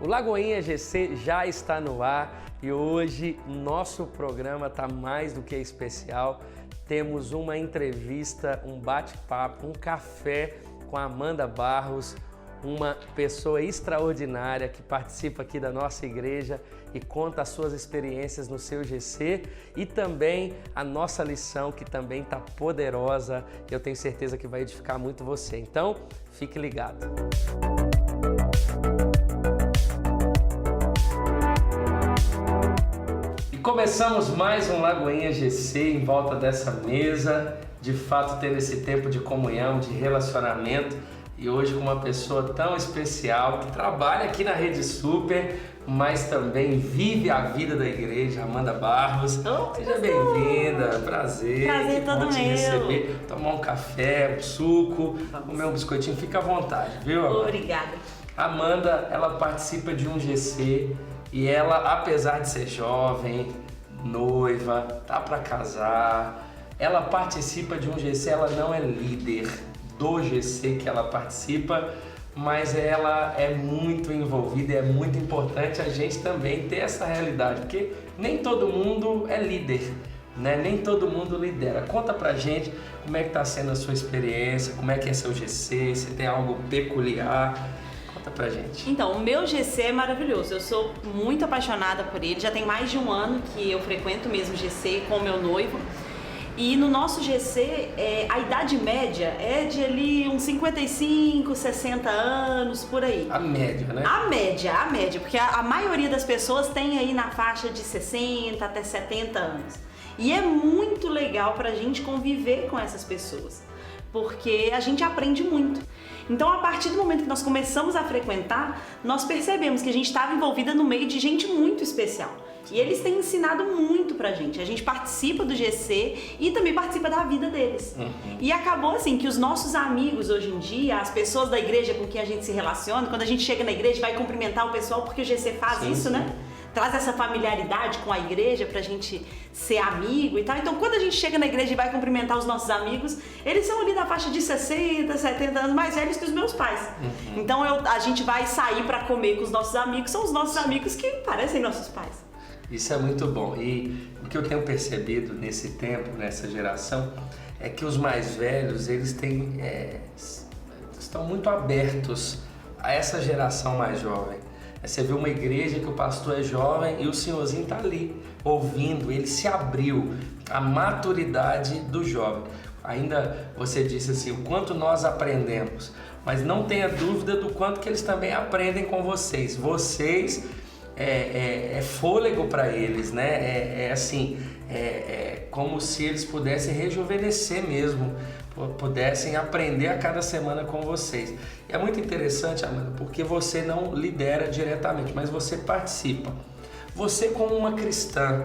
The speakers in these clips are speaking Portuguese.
O Lagoinha GC já está no ar e hoje nosso programa está mais do que especial. Temos uma entrevista, um bate-papo, um café com a Amanda Barros, uma pessoa extraordinária que participa aqui da nossa igreja e conta as suas experiências no seu GC e também a nossa lição que também está poderosa e eu tenho certeza que vai edificar muito você. Então, fique ligado. Começamos mais um Lagoinha GC em volta dessa mesa, de fato tendo esse tempo de comunhão, de relacionamento e hoje com uma pessoa tão especial que trabalha aqui na Rede Super, mas também vive a vida da igreja, Amanda Barros. Seja bem-vinda, prazer todo te meu. receber, tomar um café, um suco, comer um biscoitinho, fica à vontade, viu, Amanda? Obrigada. Amanda, ela participa de um GC e ela, apesar de ser jovem, noiva, tá para casar, ela participa de um GC, ela não é líder do GC que ela participa, mas ela é muito envolvida e é muito importante a gente também ter essa realidade, porque nem todo mundo é líder, né? Nem todo mundo lidera. Conta pra gente como é que tá sendo a sua experiência, como é que é seu GC, se tem algo peculiar. Conta pra gente. Então, o meu GC é maravilhoso, eu sou muito apaixonada por ele, já tem mais de um ano que eu frequento mesmo GC com o meu noivo. E no nosso GC, a idade média é de ali uns 55, 60 anos, por aí. A média, né? A média, porque a maioria das pessoas tem aí na faixa de 60 até 70 anos. E é muito legal pra gente conviver com essas pessoas, porque a gente aprende muito. Então, a partir do momento que nós começamos a frequentar, nós percebemos que a gente estava envolvida no meio de gente muito especial. E eles têm ensinado muito pra gente. A gente participa do GC e também participa da vida deles. E acabou assim que os nossos amigos hoje em dia, as pessoas da igreja com quem a gente se relaciona, quando a gente chega na igreja vai cumprimentar o pessoal porque o GC faz isso, né? Traz essa familiaridade com a igreja pra gente ser amigo e tal. Então, quando a gente chega na igreja e vai cumprimentar os nossos amigos, eles são ali da faixa de 60, 70 anos mais velhos que os meus pais. Então, a gente vai sair pra comer com os nossos amigos, são os nossos amigos que parecem nossos pais. Isso é muito bom. E o que eu tenho percebido nesse tempo, nessa geração, é que os mais velhos, eles estão muito abertos a essa geração mais jovem. Você vê uma igreja que o pastor é jovem e o senhorzinho está ali, ouvindo, ele se abriu à maturidade do jovem. Ainda você disse assim, o quanto nós aprendemos, mas não tenha dúvida do quanto que eles também aprendem com vocês. Vocês é fôlego para eles, né? É como se eles pudessem rejuvenescer mesmo, pudessem aprender a cada semana com vocês. E é muito interessante, Amanda, porque você não lidera diretamente, mas você participa. Você como uma cristã,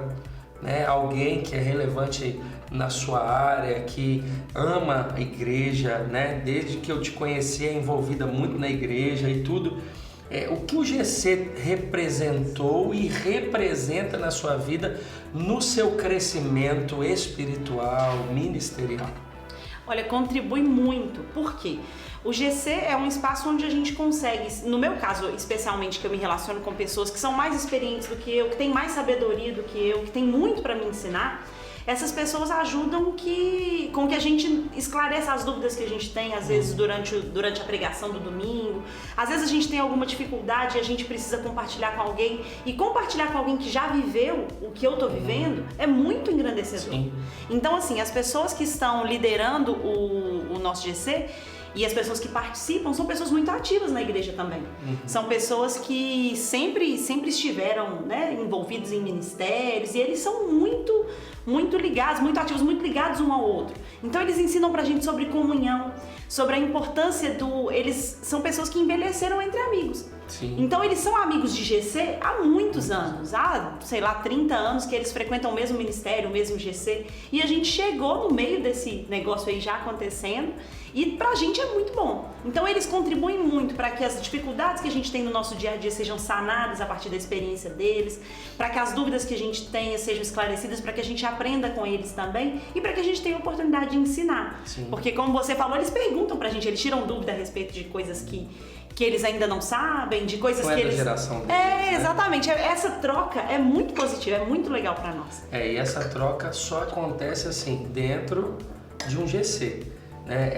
né? Alguém que é relevante na sua área, que ama a igreja, né? Desde que eu te conheci, é envolvida muito na igreja e tudo. O que o GC representou e representa na sua vida, no seu crescimento espiritual, ministerial? Olha, contribui muito. Por quê? O GC é um espaço onde a gente consegue, no meu caso especialmente, que eu me relaciono com pessoas que são mais experientes do que eu, que têm mais sabedoria do que eu, que têm muito para me ensinar. Essas pessoas ajudam com que a gente esclareça as dúvidas que a gente tem, às vezes durante a pregação do domingo. Às vezes a gente tem alguma dificuldade e a gente precisa compartilhar com alguém. E compartilhar com alguém que já viveu o que eu estou vivendo é muito engrandecedor. Sim. Então, assim, as pessoas que estão liderando o nosso GC e as pessoas que participam são pessoas muito ativas na igreja também. São pessoas que sempre estiveram, né, envolvidos em ministérios e eles são muito ligados, muito ativos, muito ligados um ao outro. Então eles ensinam pra gente sobre comunhão, sobre a importância eles são pessoas que envelheceram entre amigos. Sim. Então eles são amigos de GC há muitos anos, há, sei lá, 30 anos que eles frequentam o mesmo ministério, o mesmo GC. E a gente chegou no meio desse negócio aí já acontecendo e pra gente é muito bom. Então eles contribuem muito para que as dificuldades que a gente tem no nosso dia a dia sejam sanadas a partir da experiência deles, para que as dúvidas que a gente tenha sejam esclarecidas, para que a gente aprenda com eles também e para que a gente tenha a oportunidade de ensinar. Sim. Porque como você falou, eles perguntam pra gente, eles tiram dúvida a respeito de coisas que que eles ainda não sabem, de coisas não que é da eles... geração deles, É, exatamente. Essa troca é muito positiva, é muito legal para nós. E essa troca só acontece assim, dentro de um GC, né?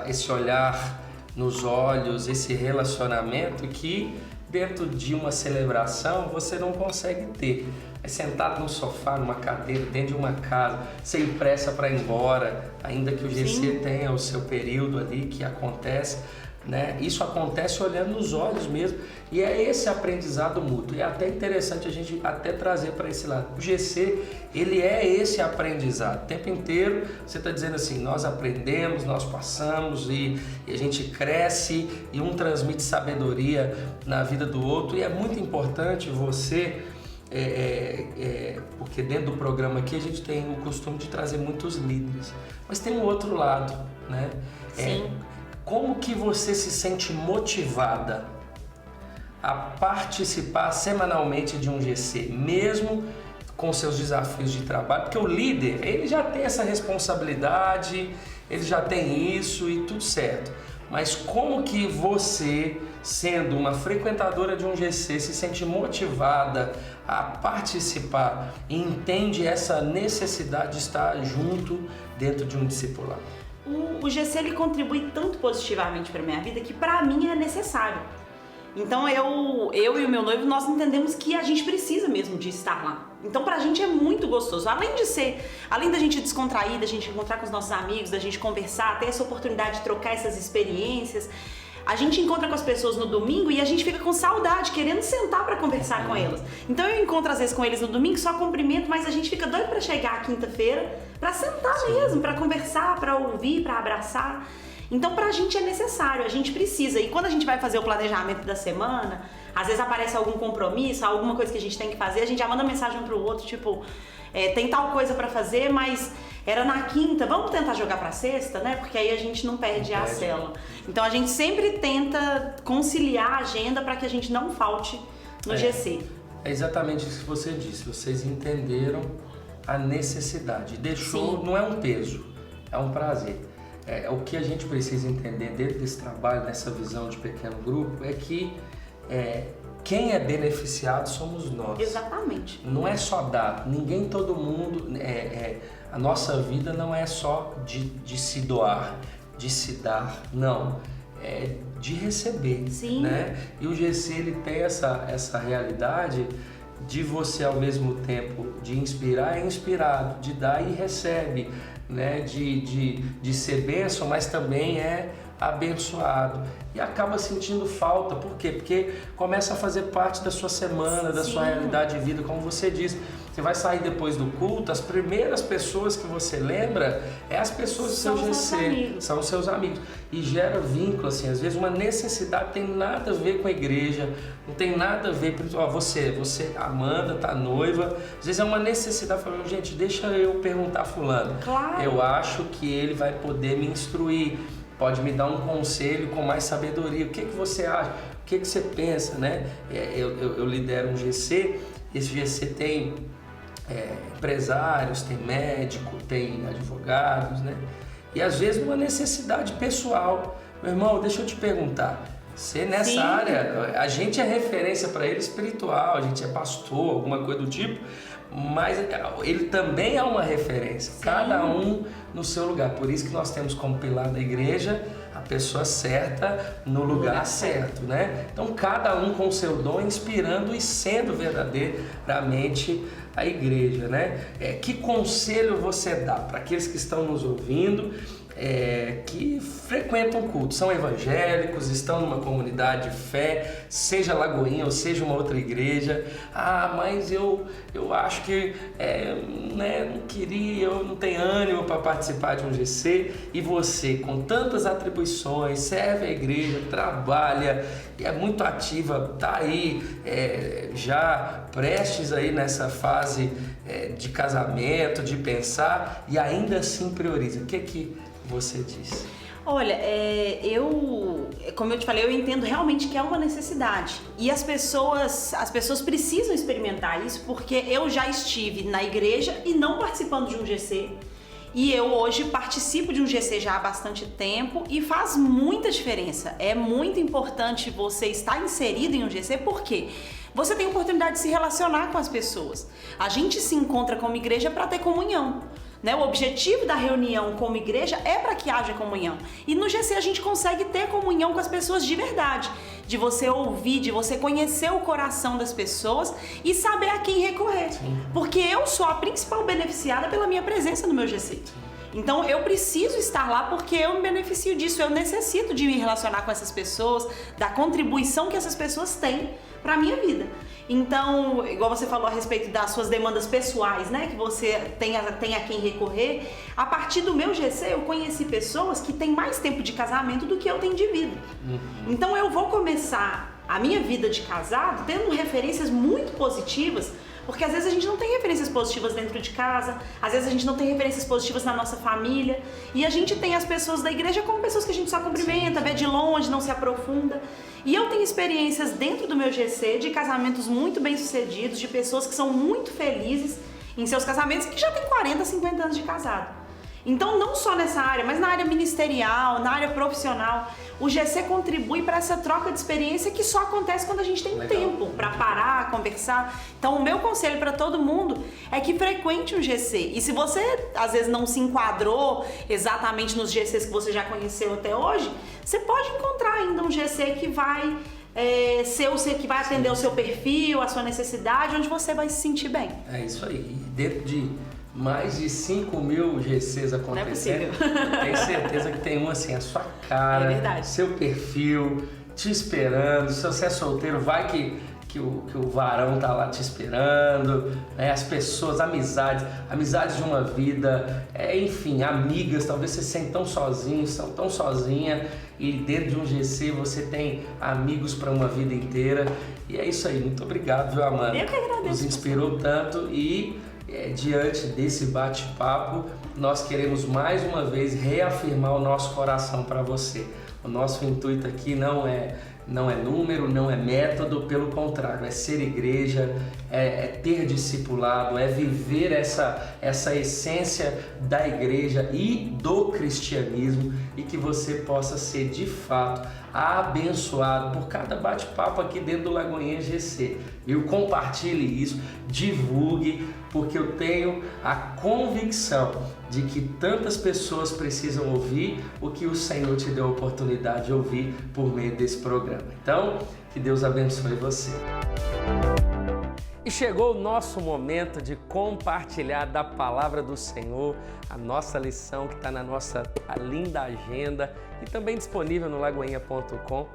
Esse olhar nos olhos, esse relacionamento que dentro de uma celebração você não consegue ter. É sentado no sofá, numa cadeira, dentro de uma casa, sem pressa para ir embora, ainda que o GC Sim. tenha o seu período ali que acontece, né? Isso acontece olhando nos olhos mesmo, e é esse aprendizado mútuo. E é até interessante a gente até trazer para esse lado. O GC, ele é esse aprendizado. O tempo inteiro você está dizendo assim, nós aprendemos, nós passamos e a gente cresce e um transmite sabedoria na vida do outro. E é muito importante você... porque dentro do programa aqui a gente tem o costume de trazer muitos líderes, mas tem um outro lado, né? Sim. Como que você se sente motivada a participar semanalmente de um GC, mesmo com seus desafios de trabalho? Porque o líder, ele já tem essa responsabilidade, ele já tem isso e tudo certo. Mas como que você, sendo uma frequentadora de um GC, se sente motivada a participar e entende essa necessidade de estar junto dentro de um discipulado? O GC ele contribui tanto positivamente para minha vida que para mim é necessário. Então eu e o meu noivo, nós entendemos que a gente precisa mesmo de estar lá. Então pra gente é muito gostoso, além da gente descontrair, da gente encontrar com os nossos amigos, da gente conversar, ter essa oportunidade de trocar essas experiências. A gente encontra com as pessoas no domingo e a gente fica com saudade, querendo sentar para conversar com elas. Então eu encontro às vezes com eles no domingo, só cumprimento, mas a gente fica doido para chegar à quinta-feira, para sentar mesmo, para conversar, para ouvir, para abraçar. Então pra gente é necessário, a gente precisa. E quando a gente vai fazer o planejamento da semana, às vezes aparece algum compromisso, alguma coisa que a gente tem que fazer, a gente já manda mensagem um pro outro, tipo, tem tal coisa para fazer, mas era na quinta, vamos tentar jogar pra sexta, né? Porque aí a gente não perde a célula. Então a gente sempre tenta conciliar a agenda para que a gente não falte no GC. É exatamente isso que você disse, vocês entenderam a necessidade. Deixou, Sim. Não é um peso, é um prazer. O que a gente precisa entender dentro desse trabalho, nessa visão de pequeno grupo, é que quem é beneficiado somos nós. Exatamente. Não é só dar, todo mundo, a nossa vida não é só de se doar, de se dar, não, é de receber. Sim. Né? E o GC ele tem essa realidade de você ao mesmo tempo de inspirar, é inspirado, de dar e recebe, né? de ser bênção, mas também é abençoado e acaba sentindo falta. Por quê? Porque começa a fazer parte da sua semana, da sua realidade de vida, como você disse. Você vai sair depois do culto, as primeiras pessoas que você lembra é as pessoas do seu GC, são os seus amigos. E gera vínculo, assim, às vezes uma necessidade tem nada a ver com a igreja, não tem nada a ver, você Amanda, tá noiva, às vezes é uma necessidade, falando, gente, deixa eu perguntar a fulano. Claro. Eu acho que ele vai poder me instruir, pode me dar um conselho com mais sabedoria. O que você acha? O que você pensa, né? Eu lidero um GC, esse GC tem empresários, tem médico, tem advogados, né? E às vezes uma necessidade pessoal. Meu irmão, deixa eu te perguntar, você nessa área, a gente é referência para ele espiritual, a gente é pastor, alguma coisa do tipo, mas ele também é uma referência, cada um no seu lugar. Por isso que nós temos como pilar da igreja a pessoa certa no lugar certo, né? Então cada um com o seu dom, inspirando e sendo verdadeiramente a igreja, né? Que conselho você dá para aqueles que estão nos ouvindo, que frequentam culto, são evangélicos, estão numa comunidade de fé, seja Lagoinha ou seja uma outra igreja? Mas eu acho que não queria, eu não tenho ânimo para participar de um GC. E você, com tantas atribuições, serve a igreja, trabalha, é muito ativa, está aí já prestes aí nessa fase de casamento, de pensar, e ainda assim prioriza. O que você diz? Olha, como eu te falei, eu entendo realmente que é uma necessidade. E as pessoas precisam experimentar isso, porque eu já estive na igreja e não participando de um GC. E eu hoje participo de um GC já há bastante tempo e faz muita diferença. É muito importante você estar inserido em um GC, por quê? Você tem a oportunidade de se relacionar com as pessoas. A gente se encontra como igreja para ter comunhão. Né? O objetivo da reunião como igreja é para que haja comunhão. E no GC a gente consegue ter comunhão com as pessoas de verdade. De você ouvir, de você conhecer o coração das pessoas e saber a quem recorrer. Sim. Porque eu sou a principal beneficiada pela minha presença no meu GC. Então eu preciso estar lá porque eu me beneficio disso. Eu necessito de me relacionar com essas pessoas, da contribuição que essas pessoas têm para a minha vida. Então, igual você falou a respeito das suas demandas pessoais, né? Que você tem a quem recorrer. A partir do meu GC, eu conheci pessoas que têm mais tempo de casamento do que eu tenho de vida. Então, eu vou começar a minha vida de casado tendo referências muito positivas, porque às vezes a gente não tem referências positivas dentro de casa, às vezes a gente não tem referências positivas na nossa família, e a gente tem as pessoas da igreja como pessoas que a gente só cumprimenta, vê de longe, não se aprofunda. E eu tenho experiências dentro do meu GC de casamentos muito bem-sucedidos, de pessoas que são muito felizes em seus casamentos, que já têm 40, 50 anos de casado. Então, não só nessa área, mas na área ministerial, na área profissional, o GC contribui para essa troca de experiência que só acontece quando a gente tem tempo para parar, conversar. Então, o meu conselho para todo mundo é que frequente um GC. E se você, às vezes, não se enquadrou exatamente nos GCs que você já conheceu até hoje, você pode encontrar ainda um GC que vai que vai atender o seu perfil, a sua necessidade, onde você vai se sentir bem. É isso aí. E dentro de mais de 5.000 GCs acontecendo, tenho certeza que tem um assim, a sua cara, seu perfil, te esperando. Se você é solteiro, vai que o varão tá lá te esperando, né? As pessoas, amizades de uma vida, enfim, amigas, talvez você se sente tão sozinho, são tão sozinha, e dentro de um GC você tem amigos para uma vida inteira. E é isso aí, muito obrigado, viu, Amanda? Eu que agradeço. Nos inspirou tanto e diante desse bate-papo, nós queremos mais uma vez reafirmar o nosso coração para você. O nosso intuito aqui não é número, não é método, pelo contrário, é ser igreja, é ter discipulado, é viver essa essência da igreja e do cristianismo, e que você possa ser de fato abençoado por cada bate-papo aqui dentro do Lagoinha GC. Viu? Compartilhe isso, divulgue, porque eu tenho a convicção de que tantas pessoas precisam ouvir o que o Senhor te deu a oportunidade de ouvir por meio desse programa. Então, que Deus abençoe você. E chegou o nosso momento de compartilhar da palavra do Senhor, a nossa lição que está na nossa linda agenda e também disponível no lagoinha.com,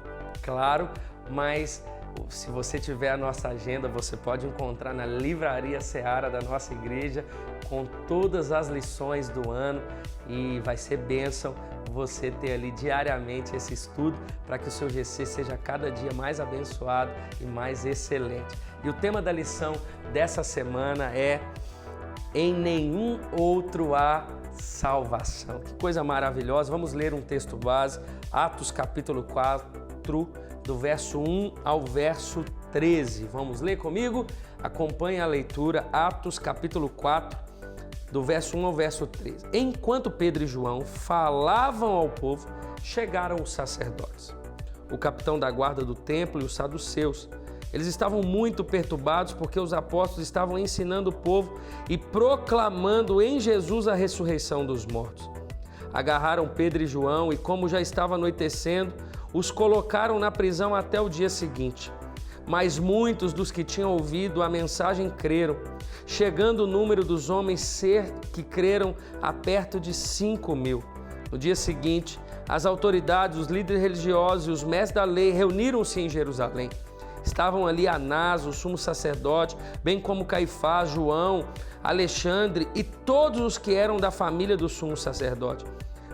claro, mas se você tiver a nossa agenda, você pode encontrar na Livraria Seara da nossa igreja com todas as lições do ano, e vai ser bênção você ter ali diariamente esse estudo para que o seu GC seja cada dia mais abençoado e mais excelente. E o tema da lição dessa semana é: em nenhum outro há salvação. Que coisa maravilhosa! Vamos ler um texto base, Atos capítulo 4, do verso 1 ao verso 13. Vamos ler comigo? Acompanhe a leitura, Atos capítulo 4, do verso 1 ao verso 13. Enquanto Pedro e João falavam ao povo, chegaram os sacerdotes, o capitão da guarda do templo e os saduceus. Eles estavam muito perturbados porque os apóstolos estavam ensinando o povo e proclamando em Jesus a ressurreição dos mortos. Agarraram Pedro e João e, como já estava anoitecendo, os colocaram na prisão até o dia seguinte. Mas muitos dos que tinham ouvido a mensagem creram, chegando o número dos homens que creram a perto de 5.000. No dia seguinte, as autoridades, os líderes religiosos e os mestres da lei reuniram-se em Jerusalém. Estavam ali Anás, o sumo sacerdote, bem como Caifás, João, Alexandre e todos os que eram da família do sumo sacerdote.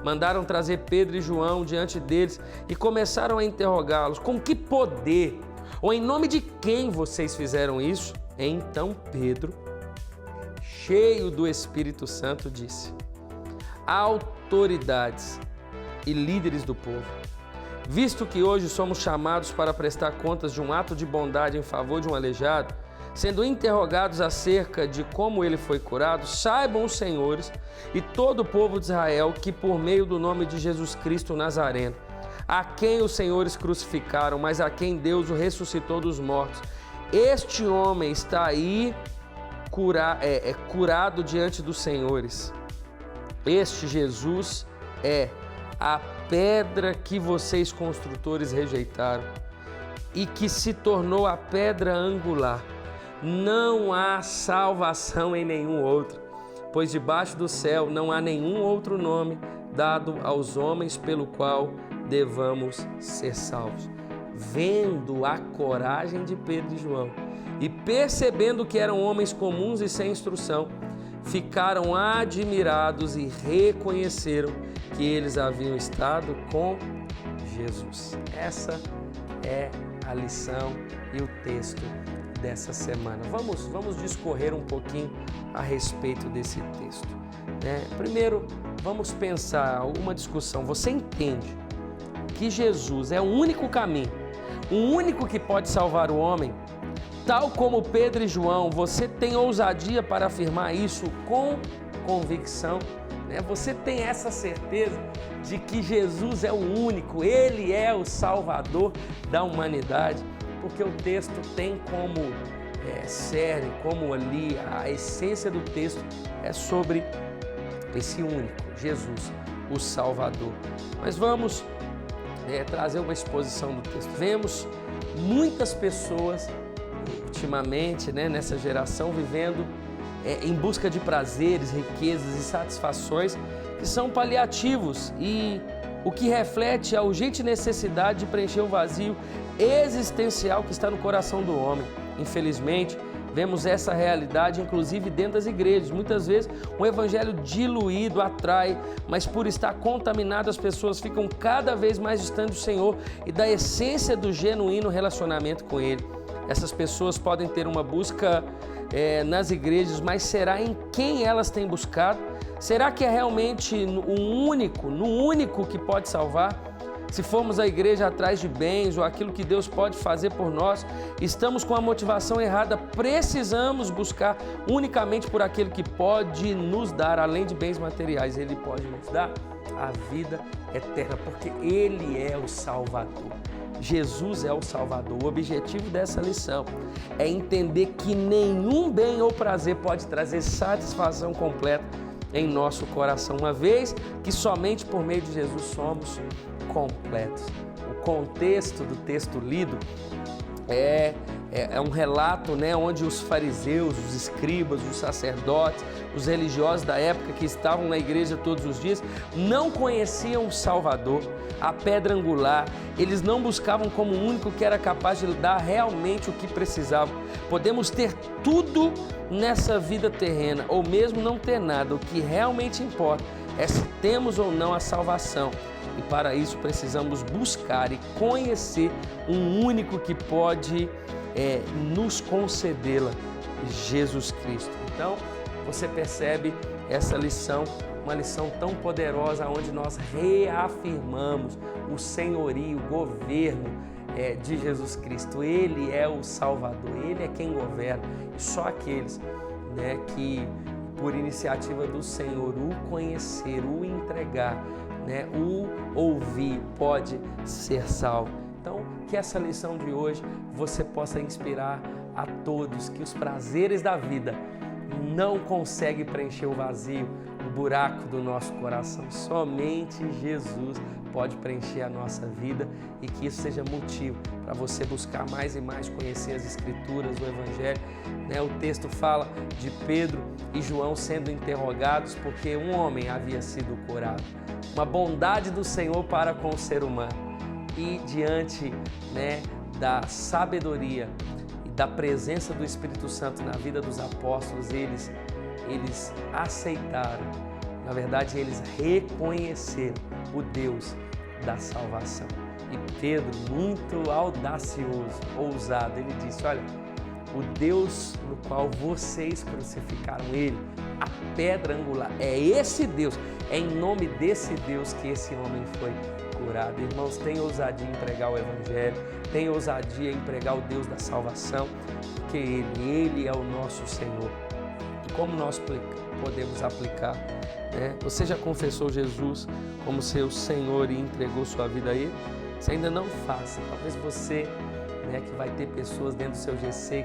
Mandaram trazer Pedro e João diante deles e começaram a interrogá-los: com que poder ou em nome de quem vocês fizeram isso? Então Pedro, cheio do Espírito Santo, disse: autoridades e líderes do povo, visto que hoje somos chamados para prestar contas de um ato de bondade em favor de um aleijado, sendo interrogados acerca de como ele foi curado, saibam os senhores e todo o povo de Israel que por meio do nome de Jesus Cristo Nazareno, a quem os senhores crucificaram, mas a quem Deus o ressuscitou dos mortos, este homem está aí curado diante dos senhores. Este Jesus é a pedra que vocês construtores rejeitaram e que se tornou a pedra angular. Não há salvação em nenhum outro, pois debaixo do céu não há nenhum outro nome dado aos homens pelo qual devamos ser salvos. Vendo a coragem de Pedro e João e percebendo que eram homens comuns e sem instrução, ficaram admirados e reconheceram que eles haviam estado com Jesus. Essa é a lição e o texto dessa semana. Vamos discorrer um pouquinho a respeito desse texto, né? Primeiro, vamos pensar uma discussão. Você entende que Jesus é o único caminho, o único que pode salvar o homem? Tal como Pedro e João, você tem ousadia para afirmar isso com convicção, né? Você tem essa certeza de que Jesus é o único, Ele é o Salvador da humanidade, porque o texto tem como série, como ali a essência do texto é sobre esse único, Jesus, o Salvador. Mas vamos trazer uma exposição do texto. Vemos muitas pessoas ultimamente, né, nessa geração, vivendo em busca de prazeres, riquezas e satisfações que são paliativos e o que reflete a urgente necessidade de preencher o vazio existencial que está no coração do homem. Infelizmente, vemos essa realidade inclusive dentro das igrejas. Muitas vezes um evangelho diluído atrai, mas por estar contaminado as pessoas ficam cada vez mais distantes do Senhor e da essência do genuíno relacionamento com Ele. Essas pessoas podem ter uma busca nas igrejas, mas será em quem elas têm buscado? Será que é realmente no único que pode salvar? Se formos à igreja atrás de bens ou aquilo que Deus pode fazer por nós, estamos com a motivação errada. Precisamos buscar unicamente por aquele que pode nos dar, além de bens materiais, Ele pode nos dar a vida eterna, porque Ele é o Salvador. Jesus é o Salvador. O objetivo dessa lição é entender que nenhum bem ou prazer pode trazer satisfação completa em nosso coração, uma vez que somente por meio de Jesus somos completos. O contexto do texto lido é um relato, né, onde os fariseus, os escribas, os sacerdotes, os religiosos da época que estavam na igreja todos os dias, não conheciam o Salvador, a pedra angular. Eles não buscavam como o único que era capaz de dar realmente o que precisavam. Podemos ter tudo nessa vida terrena, ou mesmo não ter nada. O que realmente importa é se temos ou não a salvação. E para isso precisamos buscar e conhecer um único que pode nos concedê-la, Jesus Cristo. Então, você percebe essa lição, uma lição tão poderosa, onde nós reafirmamos o senhorio, o governo de Jesus Cristo. Ele é o Salvador, Ele é quem governa. E só aqueles, né, que por iniciativa do Senhor o conhecer, o entregar, né, o ouvir, pode ser salvo. Então, que essa lição de hoje você possa inspirar a todos que os prazeres da vida não conseguem preencher o vazio, o buraco do nosso coração. Somente Jesus pode preencher a nossa vida, e que isso seja motivo para você buscar mais e mais conhecer as Escrituras, o Evangelho. Né? O texto fala de Pedro e João sendo interrogados porque um homem havia sido curado. Uma bondade do Senhor para com o ser humano. E diante, né, da sabedoria e da presença do Espírito Santo na vida dos apóstolos, eles aceitaram, na verdade eles reconheceram o Deus da salvação. E Pedro, muito audacioso, ousado, ele disse: olha, o Deus no qual vocês crucificaram Ele, a pedra angular, é esse Deus, é em nome desse Deus que esse homem foi curado. Irmãos, tenha ousadia em pregar o Evangelho, tenha ousadia em pregar o Deus da salvação, que Ele é o nosso Senhor. E como nós podemos aplicar? Né? Você já confessou Jesus como seu Senhor e entregou sua vida a Ele? Se ainda não faça, talvez você, né, que vai ter pessoas dentro do seu GC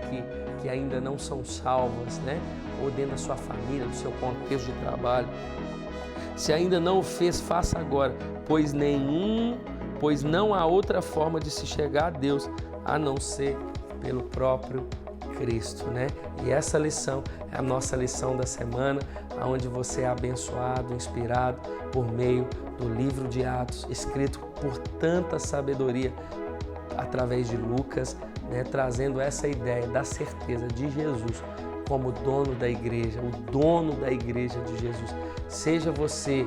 que ainda não são salvas, né? Ou dentro da sua família, do seu contexto de trabalho. Se ainda não o fez, faça agora, pois não há outra forma de se chegar a Deus a não ser pelo próprio Cristo, né? E essa lição é a nossa lição da semana, onde você é abençoado, inspirado por meio do livro de Atos, escrito por tanta sabedoria através de Lucas, né? Trazendo essa ideia da certeza de Jesus como dono da igreja, o dono da igreja de Jesus. Seja você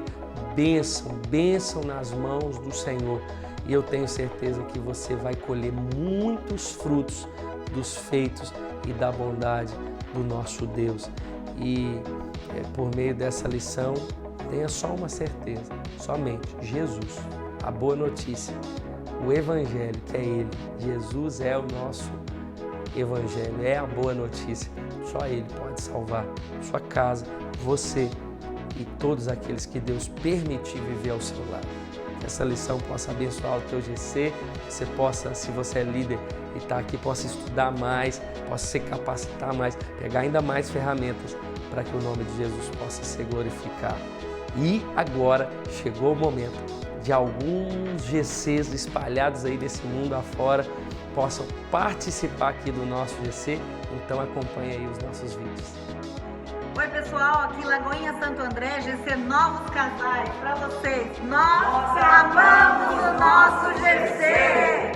bênção nas mãos do Senhor. E eu tenho certeza que você vai colher muitos frutos dos feitos e da bondade do nosso Deus. E por meio dessa lição, tenha só uma certeza, somente Jesus, a boa notícia, o Evangelho, que é Ele. Jesus é o nosso Evangelho, é a boa notícia. Só Ele pode salvar sua casa, você e todos aqueles que Deus permitir viver ao seu lado. Que essa lição possa abençoar o teu GC, você possa, se você é líder e está aqui, possa estudar mais, possa se capacitar mais, pegar ainda mais ferramentas para que o nome de Jesus possa ser glorificado. E agora chegou o momento de alguns GCs espalhados aí desse mundo afora possam participar aqui do nosso GC, então acompanhe aí os nossos vídeos. Oi pessoal, aqui Lagoinha Santo André, GC Novos Casais, para vocês. Nós amamos o nosso GC!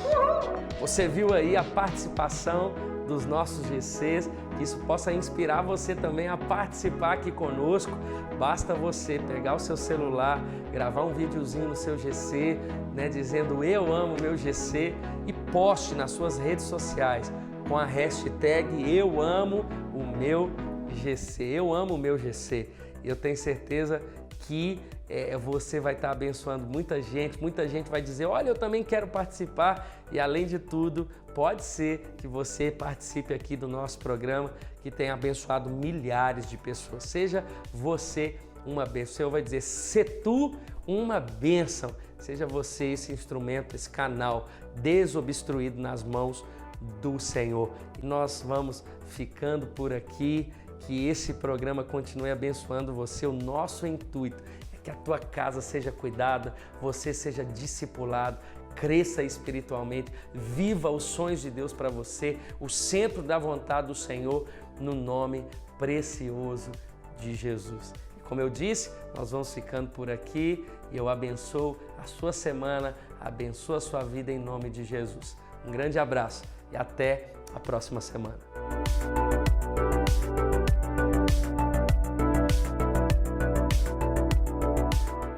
Uhul! Você viu aí a participação dos nossos GCs, que isso possa inspirar você também a participar aqui conosco. Basta você pegar o seu celular, gravar um videozinho no seu GC, né, dizendo eu amo meu GC e poste nas suas redes sociais com a hashtag eu amo o meu GC, eu amo o meu GC. E eu tenho certeza que você vai estar abençoando muita gente vai dizer, olha, eu também quero participar. E além de tudo, pode ser que você participe aqui do nosso programa, que tem abençoado milhares de pessoas. Seja você uma bênção. O Senhor vai dizer, se tu uma bênção, seja você esse instrumento, esse canal desobstruído nas mãos do Senhor. E nós vamos ficando por aqui, que esse programa continue abençoando você. O nosso intuito é que a tua casa seja cuidada, você seja discipulado, cresça espiritualmente, viva os sonhos de Deus para você, o centro da vontade do Senhor, no nome precioso de Jesus. Como eu disse, nós vamos ficando por aqui e eu abençoo a sua semana, abençoo a sua vida em nome de Jesus. Um grande abraço e até a próxima semana.